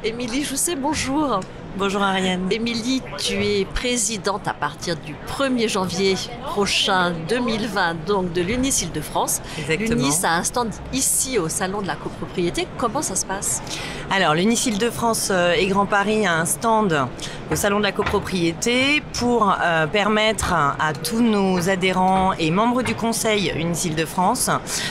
Émilie Jousset, bonjour. Bonjour Ariane. Émilie, tu es présidente à partir du 1er janvier prochain 2020 donc de l'UNIS Île-de-France. Exactement. L'UNIS a un stand ici au Salon de la Copropriété. Comment ça se passe? Alors l'UNIS Île-de-France et Grand Paris a un stand au Salon de la Copropriété pour permettre à tous nos adhérents et membres du conseil UNIS Île-de-France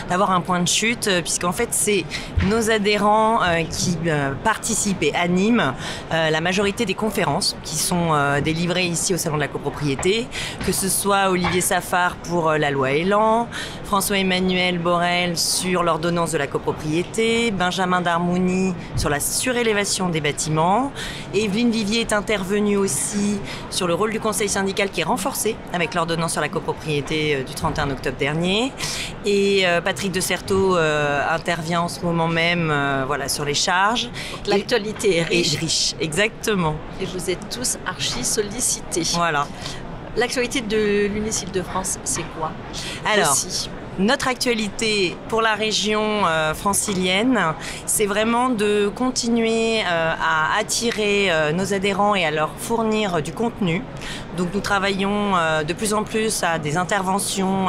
d'avoir un point de chute, puisqu'en fait c'est nos adhérents qui participent et animent la majorité des conférences qui sont délivrées ici au Salon de la Copropriété, que ce soit Olivier Safar pour la loi Elan, François-Emmanuel Borel sur l'ordonnance de la copropriété, Benjamin Darmouni sur la surélévation des bâtiments, Evelyne Vivier est intervenue aussi sur le rôle du conseil syndical qui est renforcé avec l'ordonnance sur la copropriété du 31 octobre dernier, et Patrick de Certeau intervient en ce moment même voilà, sur les charges. L'actualité est riche. Exactement. Et vous êtes tous archi sollicités. Voilà. L'actualité de l'UNIS Île-de-France, c'est quoi? Alors, aussi. Notre actualité pour la région francilienne, c'est vraiment de continuer à attirer nos adhérents et à leur fournir du contenu. Donc nous travaillons de plus en plus à des interventions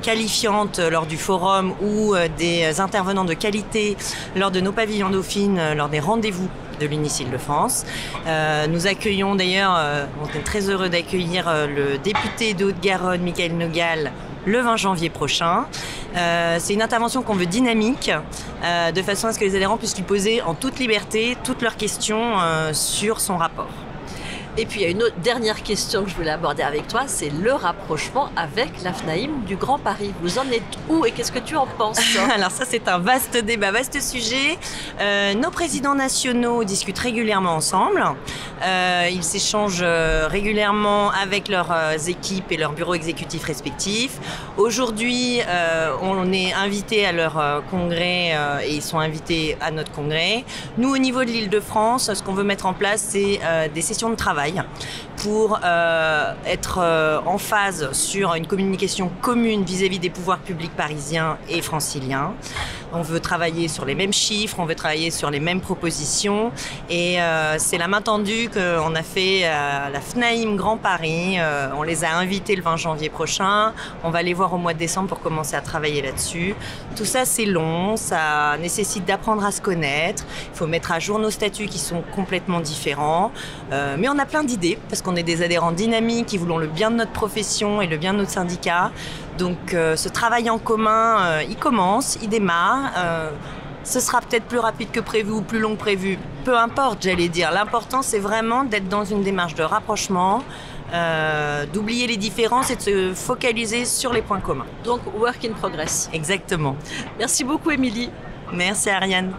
qualifiantes lors du forum ou des intervenants de qualité lors de nos pavillons Dauphine, lors des rendez-vous de l'UNIS Île-de-France. Nous accueillons d'ailleurs, on est très heureux d'accueillir le député de Haute-Garonne, Michael Nogal, le 20 janvier prochain. C'est une intervention qu'on veut dynamique, de façon à ce que les adhérents puissent lui poser en toute liberté toutes leurs questions sur son rapport. Et puis il y a une autre dernière question que je voulais aborder avec toi, c'est le rapprochement avec la FNAIM du Grand Paris. Vous en êtes où et qu'est-ce que tu en penses? Alors ça c'est un vaste débat, vaste sujet. Nos présidents nationaux discutent régulièrement ensemble. Ils s'échangent régulièrement avec leurs équipes et leurs bureaux exécutifs respectifs. Aujourd'hui, on est invités à leur congrès et ils sont invités à notre congrès. Nous, au niveau de l'Île-de-France, ce qu'on veut mettre en place, c'est des sessions de travail pour être en phase sur une communication commune vis-à-vis des pouvoirs publics parisiens et franciliens. On veut travailler sur les mêmes chiffres, on veut travailler sur les mêmes propositions et c'est la main tendue qu'on a fait à la FNAIM Grand Paris. On les a invités le 20 janvier prochain, on va les voir au mois de décembre pour commencer à travailler là-dessus. Tout ça c'est long, ça nécessite d'apprendre à se connaître, il faut mettre à jour nos statuts qui sont complètement différents, mais on a plein d'idées parce qu'on est des adhérents dynamiques qui voulons le bien de notre profession et le bien de notre syndicat. Donc ce travail en commun, il commence, il démarre. Ce sera peut-être plus rapide que prévu ou plus long que prévu. Peu importe, j'allais dire. L'important, c'est vraiment d'être dans une démarche de rapprochement, d'oublier les différences et de se focaliser sur les points communs. Donc, work in progress. Exactement. Merci beaucoup, Émilie. Merci, Ariane.